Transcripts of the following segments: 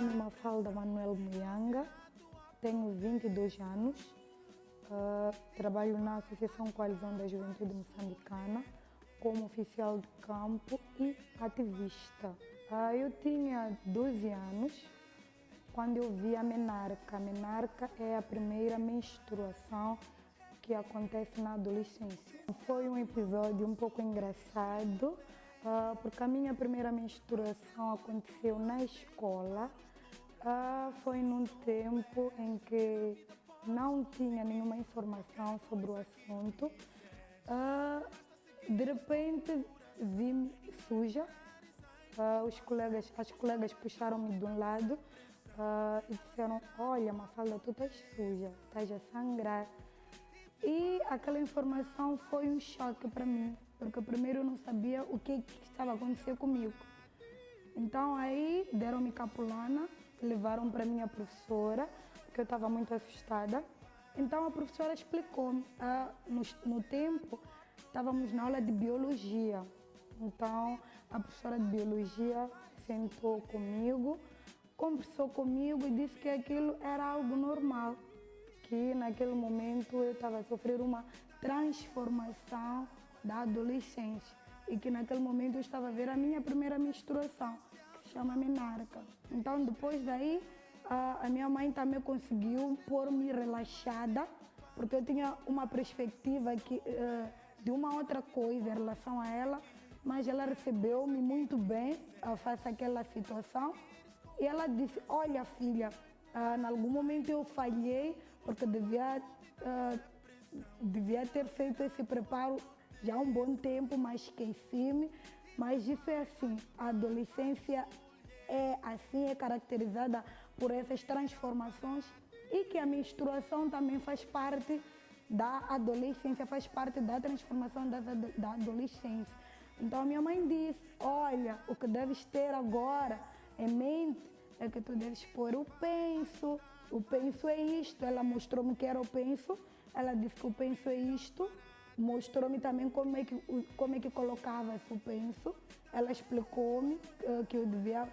chamo Mafalda Manuel Muyanga, tenho 22 anos, trabalho na Associação Coalizão da Juventude Moçambicana como oficial de campo e ativista. Eu tinha 12 anos quando eu vi a menarca. A menarca é a primeira menstruação que acontece na adolescência. Foi um episódio um pouco engraçado, porque a minha primeira menstruação aconteceu na escola. Foi num tempo em que não tinha nenhuma informação sobre o assunto. De repente vi-me suja. As colegas puxaram-me de um lado e disseram: olha, Mafalda, tu estás suja, estás a sangrar. E aquela informação foi um choque para mim, porque primeiro eu não sabia o que estava a acontecer comigo. Então aí deram-me capulana, levaram para minha professora, porque eu estava muito assustada. Então a professora explicou-me. No tempo estávamos na aula de biologia. Então a professora de biologia sentou comigo, conversou comigo e disse que aquilo era algo normal, que naquele momento eu estava a sofrer uma transformação da adolescência e que naquele momento eu estava a ver a minha primeira menstruação, que se chama menarca. Então depois daí a minha mãe também conseguiu pôr-me relaxada, porque eu tinha uma perspectiva de uma outra coisa em relação a ela, mas ela recebeu-me muito bem face àquela situação e ela disse: olha, filha, em algum momento eu falhei porque devia ter feito esse preparo já há um bom tempo, mas esqueci-me. Mas isso é assim, a adolescência é assim, é caracterizada por essas transformações e que a menstruação também faz parte da adolescência, faz parte da transformação da adolescência. Então a minha mãe disse: olha, o que deves ter agora em mente é que tu deves pôr o penso. O penso é isto. Ela mostrou-me que era o penso. Ela disse que o penso é isto. Mostrou-me também como é que colocava-se o penso. Ela explicou-me que eu devia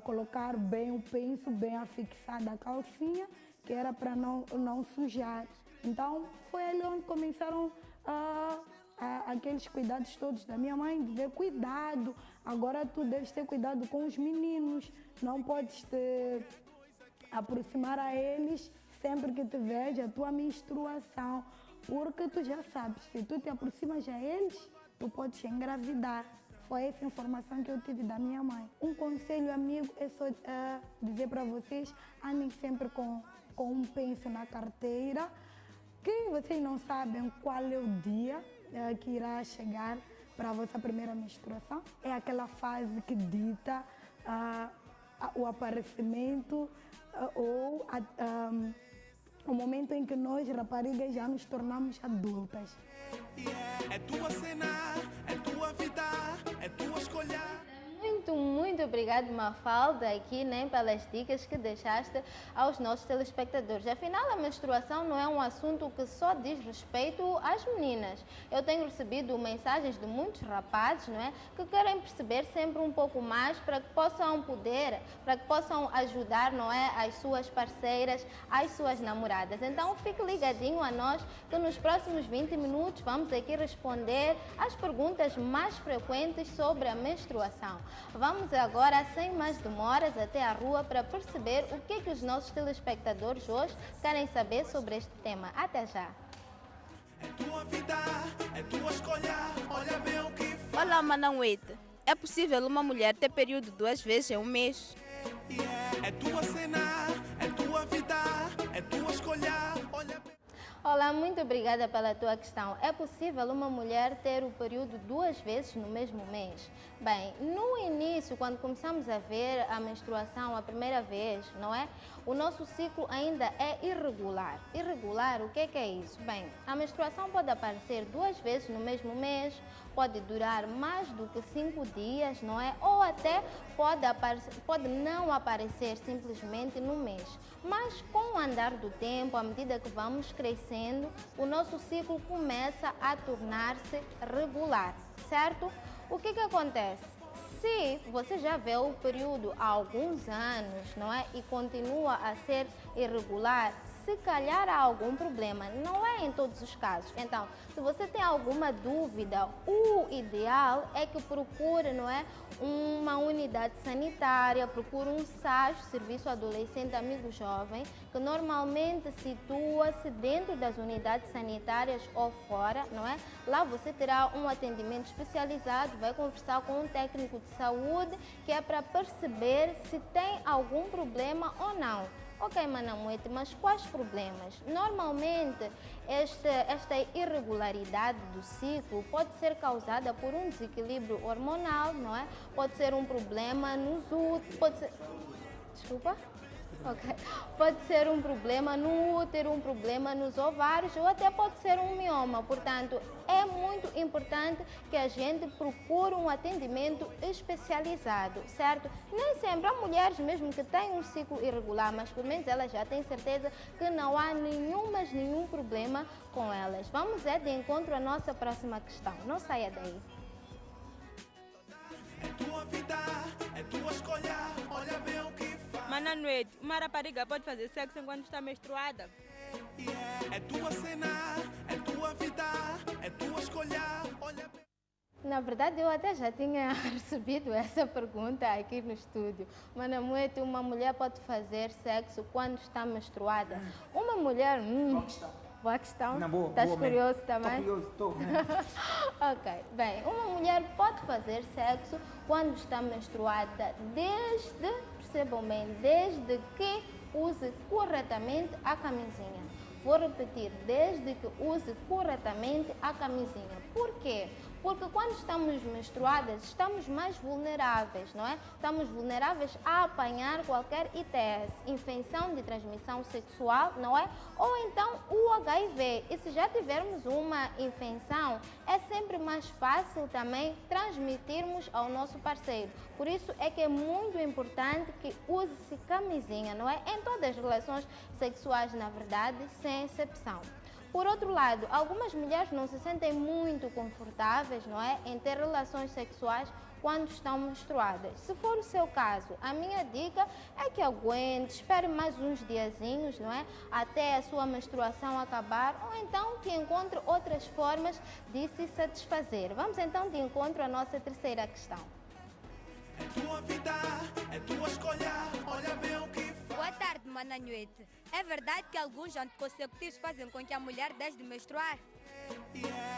colocar bem o penso, bem afixada a calcinha, que era para não sujar. Então foi ali onde começaram aqueles cuidados todos da minha mãe, dizer: cuidado, agora tu deves ter cuidado com os meninos, não podes te aproximar a eles sempre que te veja a tua menstruação, porque tu já sabes, se tu te aproximas a eles, tu podes engravidar. Foi essa informação que eu tive da minha mãe. Um conselho amigo é só dizer para vocês: andem sempre com um penso na carteira, que vocês não sabem qual é o dia que irá chegar para a vossa primeira menstruação. É aquela fase que dita o aparecimento ou o momento em que nós, raparigas, já nos tornamos adultas. É tua cena, é tua vida, é tua escolha. Muito obrigado, Mafalda, aqui, né, pelas dicas que deixaste aos nossos telespectadores. Afinal, a menstruação não é um assunto que só diz respeito às meninas. Eu tenho recebido mensagens de muitos rapazes, não é, que querem perceber sempre um pouco mais para que possam ajudar, não é, as suas parceiras, as suas namoradas. Então, fique ligadinho a nós que nos próximos 20 minutos vamos aqui responder as perguntas mais frequentes sobre a menstruação. Vamos agora, sem mais demoras, até a rua para perceber o que os nossos telespectadores hoje querem saber sobre este tema. Até já! É tua vida, é tua escolha, olha bem o que faz. Olá, Manauete. É possível uma mulher ter período 2 vezes em um mês? É tua cena, é tua vida, é tua escolha, olha bem. Olá, muito obrigada pela tua questão. É possível uma mulher ter o período 2 vezes no mesmo mês? Bem, no início, quando começamos a ver a menstruação a primeira vez, não é? O nosso ciclo ainda é irregular. Irregular, o que é isso? Bem, a menstruação pode aparecer 2 vezes no mesmo mês, pode durar mais do que 5 dias, não é? Ou até pode não aparecer simplesmente no mês. Mas com o andar do tempo, à medida que vamos crescendo, o nosso ciclo começa a tornar-se regular, certo? O que acontece? Se você já vê o período há alguns anos, não é? E continua a ser irregular, se calhar há algum problema, não é em todos os casos. Então, se você tem alguma dúvida, o ideal é que procure, não é, uma unidade sanitária, procure um SAJ, Serviço Adolescente Amigo Jovem, que normalmente situa-se dentro das unidades sanitárias ou fora, não é? Lá você terá um atendimento especializado, vai conversar com um técnico de saúde, que é para perceber se tem algum problema ou não. Ok, Manamuete, mas quais problemas? Normalmente, esta irregularidade do ciclo pode ser causada por um desequilíbrio hormonal, não é? Pode ser um problema nos úteros, pode ser... Desculpa? Ok. Pode ser um problema no útero, um problema nos ovários ou até pode ser um mioma. Portanto, é muito importante que a gente procure um atendimento especializado, certo? Nem sempre há mulheres mesmo que têm um ciclo irregular, mas pelo menos elas já têm certeza que não há nenhum problema com elas. Vamos de encontro à nossa próxima questão. Não saia daí. É tua vida, é tua escolha, olha bem o que faz. Mananuete, uma rapariga pode fazer sexo enquanto está menstruada? É tua cena, é tua vida, é tua escolha, olha bem. Na verdade, eu até já tinha recebido essa pergunta aqui no estúdio. Manamuete, uma mulher pode fazer sexo quando está menstruada? Uma mulher... Boa questão. Estás curioso também? Estou curioso, estou. Ok, bem, uma mulher pode fazer sexo quando está menstruada percebam bem, desde que use corretamente a camisinha. Vou repetir, desde que use corretamente a camisinha. Por quê? Porque quando estamos menstruadas, estamos mais vulneráveis, não é? Estamos vulneráveis a apanhar qualquer ITS, infecção de transmissão sexual, não é? Ou então o HIV. E se já tivermos uma infecção, é sempre mais fácil também transmitirmos ao nosso parceiro. Por isso é que é muito importante que use-se camisinha, não é? Em todas as relações sexuais, na verdade, sem exceção. Por outro lado, algumas mulheres não se sentem muito confortáveis, não é, em ter relações sexuais quando estão menstruadas. Se for o seu caso, a minha dica é que aguente, espere mais uns diazinhos, não é, até a sua menstruação acabar, ou então que encontre outras formas de se satisfazer. Vamos então de encontro à nossa terceira questão. É tua vida, é tua escolha, olha bem o que faz. Boa tarde, Mananuete. É verdade que alguns anticonceptivos fazem com que a mulher deixe de menstruar?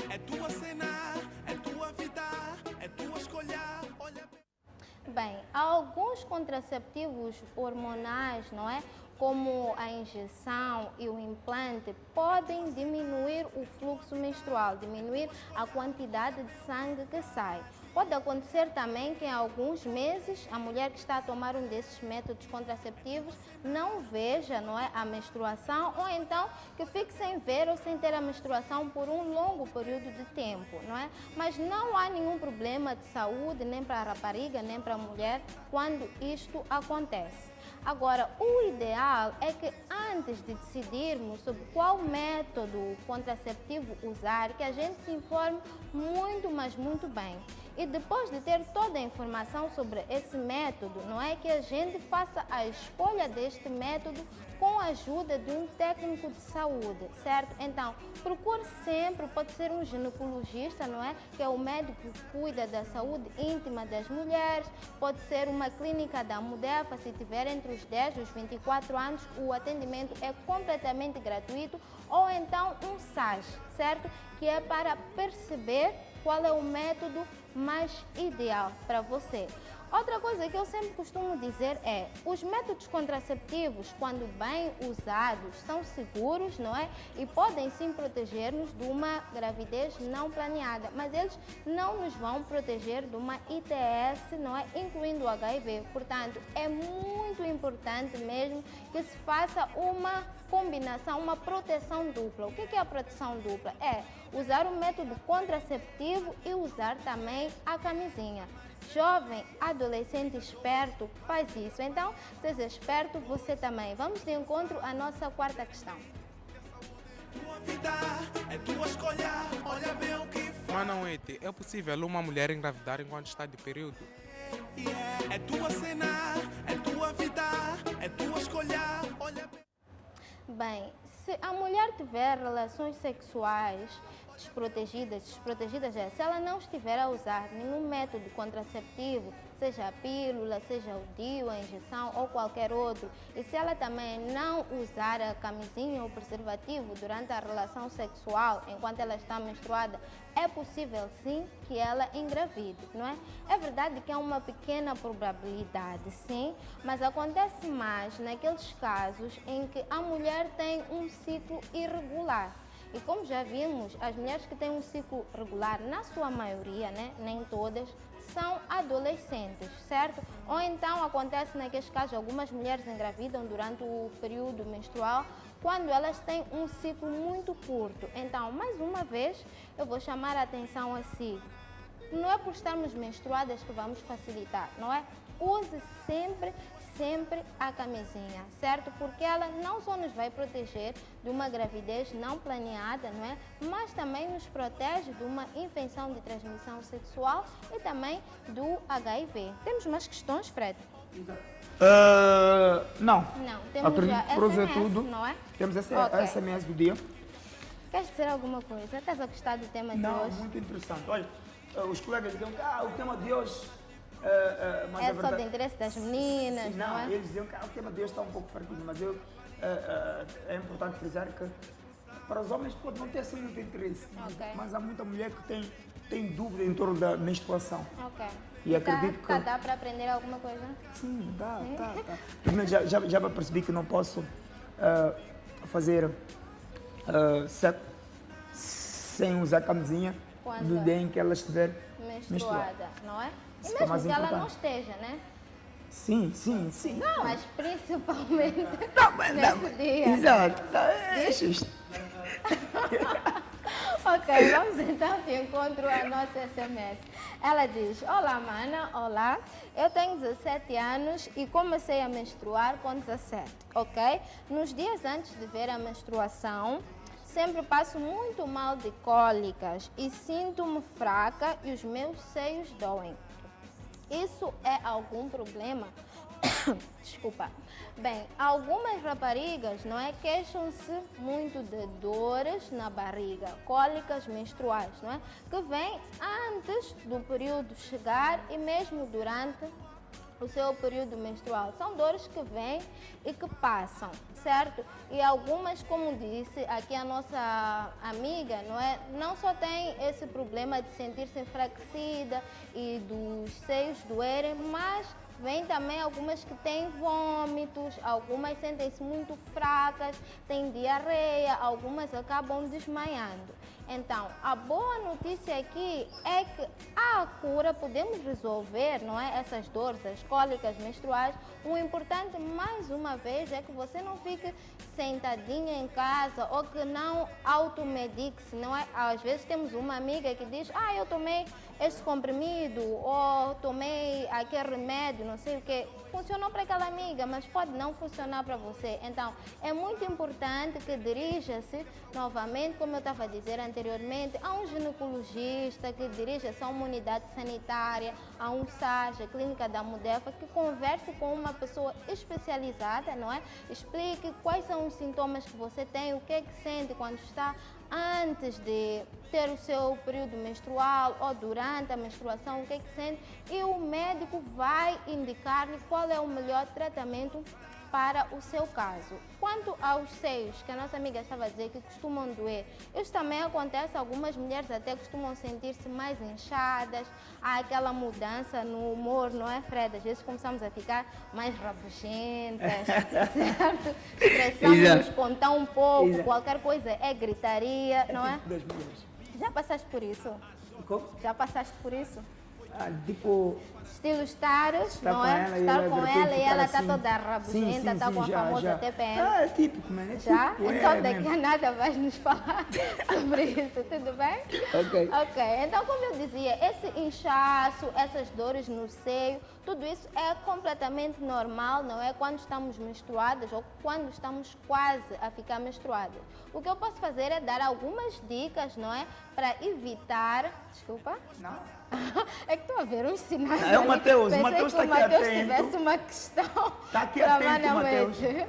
É tua cena, é tua vida, é tua escolha, olha bem. Bem, há alguns contraceptivos hormonais, não é? Como a injeção e o implante, podem diminuir o fluxo menstrual, diminuir a quantidade de sangue que sai. Pode acontecer também que em alguns meses a mulher que está a tomar um desses métodos contraceptivos não veja, não é, a menstruação, ou então que fique sem ver ou sem ter a menstruação por um longo período de tempo, não é? Mas não há nenhum problema de saúde nem para a rapariga nem para a mulher quando isto acontece. Agora, o ideal é que antes de decidirmos sobre qual método contraceptivo usar, que a gente se informe muito, mas muito bem. E depois de ter toda a informação sobre esse método, não é, que a gente faça a escolha deste método com a ajuda de um técnico de saúde, certo? Então, procure sempre, pode ser um ginecologista, não é? Que é o médico que cuida da saúde íntima das mulheres, pode ser uma clínica da Mudefa, se tiver entre os 10 e os 24 anos, o atendimento é completamente gratuito, ou então um SAJ, certo? Que é para perceber qual é o método mais ideal para você. Outra coisa que eu sempre costumo dizer é, os métodos contraceptivos, quando bem usados, são seguros, não é? E podem sim proteger-nos de uma gravidez não planeada, mas eles não nos vão proteger de uma ITS, não é? Incluindo o HIV. Portanto, é muito importante mesmo que se faça uma combinação, uma proteção dupla. O que é a proteção dupla? É usar o método contraceptivo e usar também a camisinha. Jovem, adolescente esperto, faz isso. Então, seja esperto você também. Vamos de encontro à nossa quarta questão. Tua vida, é tua escolha, olha bem o que faz. Mananuete, é possível uma mulher engravidar enquanto está de período? Yeah. É tua cena, é tua vida, é tua escolha. Olha bem. Bem, se a mulher tiver relações sexuais desprotegidas é, se ela não estiver a usar nenhum método contraceptivo, seja a pílula, seja o DIU, a injeção ou qualquer outro, e se ela também não usar a camisinha ou preservativo durante a relação sexual, enquanto ela está menstruada, é possível sim que ela engravide, não é? É verdade que há uma pequena probabilidade, sim, mas acontece mais naqueles casos em que a mulher tem um ciclo irregular. E como já vimos, as mulheres que têm um ciclo regular, na sua maioria, né, nem todas, são adolescentes, certo? Ou então acontece naqueles casos, algumas mulheres engravidam durante o período menstrual, quando elas têm um ciclo muito curto. Então, mais uma vez, eu vou chamar a atenção assim. Não é por estarmos menstruadas que vamos facilitar, não é? Use sempre a camisinha, certo? Porque ela não só nos vai proteger de uma gravidez não planeada, não é? Mas também nos protege de uma infecção de transmissão sexual e também do HIV. Temos mais questões, Fred? Não. Não, temos Acredito já que por hoje é SMS, tudo. não é? Temos esse Ok. SMS do dia. Queres dizer alguma coisa? Estás a gostar do tema de Não, hoje? muito interessante. Olha, os colegas diziam que o tema de hoje... mas É a só verdade- de interesse das meninas, Sim, não é? Eles diziam que o tema de hoje está um pouco fraquinho, mas é importante frisar que para os homens pode não ter assim muito interesse, Ok. mas há muita mulher que tem dúvida em torno da menstruação. Ok. E acredito que... Dá para aprender alguma coisa? Sim, dá. Primeiro, já percebi que não posso fazer sexo sem usar camisinha Quando no dia em que ela estiver menstruada. Menstruada, não é? E Isso é mesmo mais que ela não importante. esteja, né? Sim. Mas principalmente Mas nesse dia. Exato. É justo. Ok, vamos então de encontro à nossa SMS. Ela diz: Olá, mana, olá. Eu tenho 17 anos e comecei a menstruar com 17, ok? Nos dias antes de ver a menstruação, sempre passo muito mal de cólicas e sinto-me fraca e os meus seios doem. Isso é algum problema? Desculpa. Bem, algumas raparigas, não é, queixam-se muito de dores na barriga, cólicas menstruais, não é, que vêm antes do período chegar e mesmo durante o seu período menstrual. São dores que vêm e que passam, certo? E algumas, como disse aqui a nossa amiga, não é? Não só tem esse problema de sentir-se enfraquecida e dos seios doerem, mas vem também algumas que têm vômitos, algumas sentem-se muito fracas, têm diarreia, algumas acabam desmaiando. Então, a boa notícia aqui é que há a cura, podemos resolver, não é, essas dores, as cólicas menstruais. O importante, mais uma vez, é que você não fique sentadinha em casa ou que não automedique-se, não é? Às vezes temos uma amiga que diz: eu tomei este comprimido ou tomei aquele remédio, não sei o que. Funcionou para aquela amiga, mas pode não funcionar para você. Então, é muito importante que dirija-se novamente, como eu estava a dizer anteriormente, a um ginecologista, que dirija-se a uma unidade sanitária, a um SAJ, a Clínica da Mudefa, que converse com uma pessoa especializada, não é? Explique quais são os sintomas que você tem, o que é que sente quando está antes de ter o seu período menstrual ou durante a menstruação, o que é que sente, e o médico vai indicar-lhe qual é o melhor tratamento para o seu caso. Quanto aos seios, que a nossa amiga estava a dizer que costumam doer, isso também acontece, algumas mulheres até costumam sentir-se mais inchadas, há aquela mudança no humor, não é, Fred? Às vezes começamos a ficar mais rabugentas, certo? Estressamos-nos com tão pouco, Exato. qualquer coisa é gritaria, não é? Das mulheres. Já passaste por isso? Como? Já passaste por isso? Tipo, Estilo estar, estar não com é? ela e Estar ela com de repente ela e ficar ela está assim. toda rabugenta, está com a famosa TPM. É típico, mano. É Já? típico, Então é daqui a mesmo. nada vais nos falar sobre isso, tudo bem? Ok. Ok, então como eu dizia, esse inchaço, essas dores no seio, tudo isso é completamente normal, não é? Quando estamos menstruadas ou quando estamos quase a ficar menstruadas. O que eu posso fazer é dar algumas dicas, não é? Para evitar... Desculpa? Não. É que estou a ver uns sinais. É o ali. Mateus, o Pensei Mateus que está o aqui Mateus atento. tivesse uma questão. Está aqui para atento, Mana Mateus. Mete.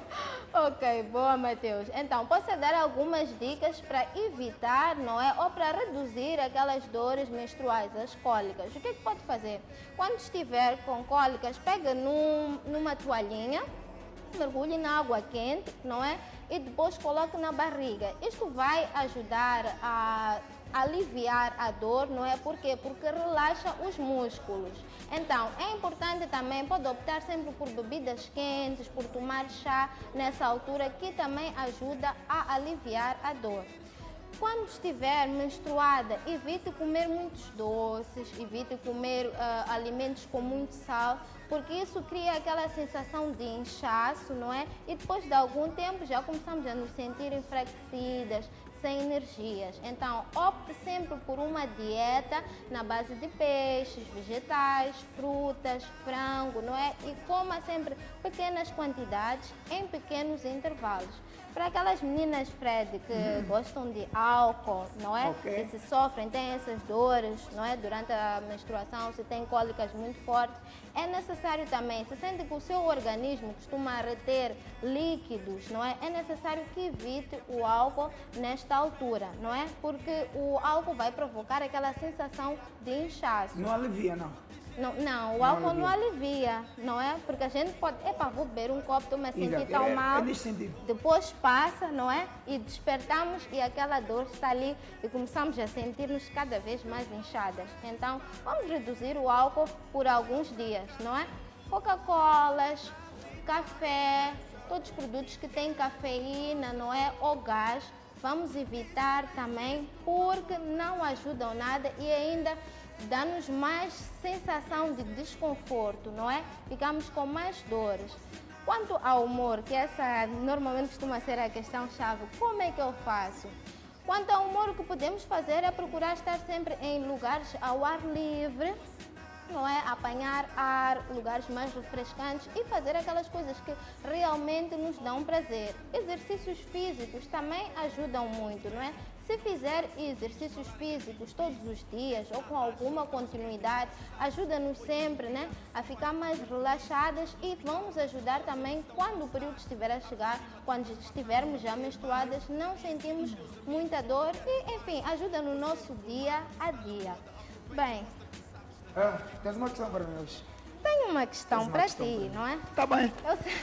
Ok, boa, Mateus. Então, posso dar algumas dicas para evitar, não é? Ou para reduzir aquelas dores menstruais, as cólicas. O que é que pode fazer? Quando estiver com cólicas, pega numa toalhinha, mergulhe na água quente, não é? E depois coloque na barriga. Isto vai ajudar a aliviar a dor, não é? Por quê? Porque relaxa os músculos. Então, é importante também, pode optar sempre por bebidas quentes, por tomar chá nessa altura, que também ajuda a aliviar a dor. Quando estiver menstruada, evite comer muitos doces, evite comer alimentos com muito sal, porque isso cria aquela sensação de inchaço, não é? E depois de algum tempo já começamos a nos sentir enfraquecidas, sem energias. Então, opte sempre por uma dieta na base de peixes, vegetais, frutas, frango, não é? E coma sempre pequenas quantidades em pequenos intervalos. Para aquelas meninas, Fred, que gostam de álcool, não é? Ok. Que se sofrem, têm essas dores, não é? Durante a menstruação, se têm cólicas muito fortes, é necessário também, se sente que o seu organismo costuma reter líquidos, não é? É necessário que evite o álcool nesta altura, não é? Porque o álcool vai provocar aquela sensação de inchaço. Não alivia, não. Não, o álcool não alivia, não é? Porque a gente pode, vou beber um copo, estou-me a sentir tão É mal. nesse sentido. Depois passa, não é? E despertamos e aquela dor está ali e começamos a sentir-nos cada vez mais inchadas. Então, vamos reduzir o álcool por alguns dias, não é? Coca-Colas, café, todos os produtos que têm cafeína, não é? Ou gás, vamos evitar também porque não ajudam nada e ainda dá-nos mais sensação de desconforto, não é? Ficamos com mais dores. Quanto ao humor, que essa normalmente costuma ser a questão-chave, como é que eu faço? Quanto ao humor, o que podemos fazer é procurar estar sempre em lugares ao ar livre, não é? Apanhar ar, lugares mais refrescantes e fazer aquelas coisas que realmente nos dão prazer. Exercícios físicos também ajudam muito, não é? Se fizer exercícios físicos todos os dias ou com alguma continuidade, ajuda-nos sempre, né, a ficar mais relaxadas e vamos ajudar também quando o período estiver a chegar, quando estivermos já menstruadas, não sentimos muita dor e, enfim, ajuda no nosso dia a dia. Bem, Tens uma questão para mim hoje? tenho uma questão Tens uma para questão ti, para mim. não é? Tá bem. Eu sei...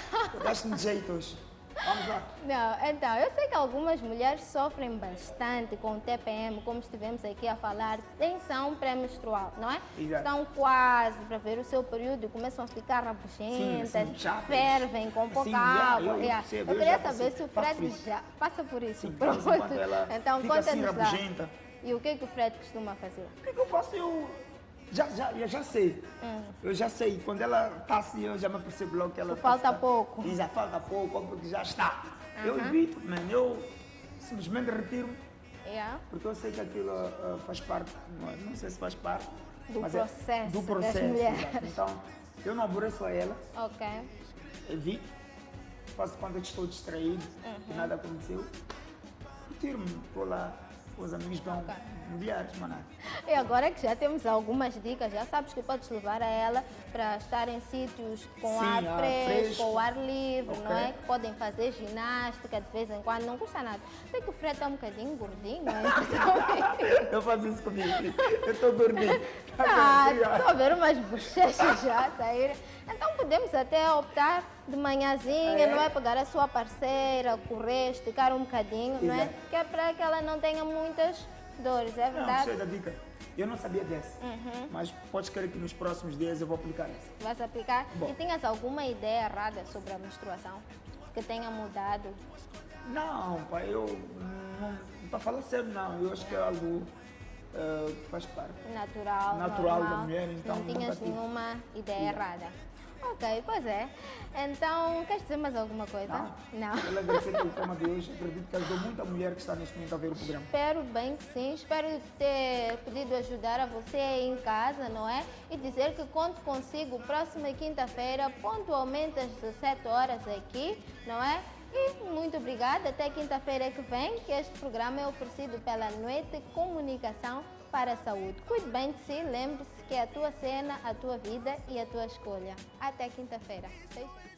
Daste-me de jeito hoje. Vamos lá. Não, então, eu sei que algumas mulheres sofrem bastante com o TPM, como estivemos aqui a falar, tensão pré-menstrual, não é? Exato. Estão quase para ver o seu período e começam a ficar rabugentas, Sim, chatas. fervem com pouca Sim, já, água. eu Yeah. percebo, Eu eu queria já saber se o passo por Fred isso. já passa por isso. Sim, de Pronto. vez em quando ela Então, fica assim, conta-nos lá. rabugenta. E o que é que o Fred costuma fazer? O que eu faço? Eu já sei. Eu já sei. Quando ela está assim, eu já me percebo logo que ela Falta tá- pouco. E já falta pouco, porque já está. Eu evito, mano. Eu simplesmente retiro-me, Yeah. porque eu sei que aquilo faz parte, não sei se faz parte, Do mas processo do das processo. mulheres. Exato. Então, eu não aborreço a ela, Ok. evito, faço quando eu estou distraído, que nada aconteceu, retiro-me, estou lá, os amigos estão milhares, mano. E agora que já temos algumas dicas, já sabes que podes levar a ela para estar em sítios com Sim, ar ar fresco, fresco. ar livre, não Ok. é? Que podem fazer ginástica de vez em quando, não custa nada. Sei que o Fred está um bocadinho gordinho, não é? Eu faço isso comigo, eu estou gordinho. Ah, estou a ver umas bochechas já saírem. Então podemos até optar de manhãzinha, não é? Pegar a sua parceira, correr, esticar um bocadinho, não é? Exato. Que é para que ela não tenha muitas dores, é Não, verdade? gostei da dica. Eu não sabia dessa, mas podes crer que nos próximos dias eu vou aplicar isso. Vais aplicar? Bom. E tinhas alguma ideia errada sobre a menstruação? Que tenha mudado? Não, pai, para falar sério, não. Eu acho que é algo que faz parte. Natural, Natural normal. da mulher, então Não nunca tinhas tive. nenhuma ideia errada. Ok, pois é. Então, queres dizer mais alguma coisa? Não. Eu agradecer pelo tema de hoje. Acredito que ajudou muita mulher que está neste momento a ver o programa. Espero bem que sim. Espero ter podido ajudar a você aí em casa, não é? E dizer que conto consigo próxima quinta-feira, pontualmente às 17 horas aqui, não é? E muito obrigada. Até quinta-feira que vem, que este programa é oferecido pela Noite Comunicação para a Saúde. Cuide bem de si, lembre-se que é a tua cena, a tua vida e a tua escolha. Até quinta-feira. Beijo.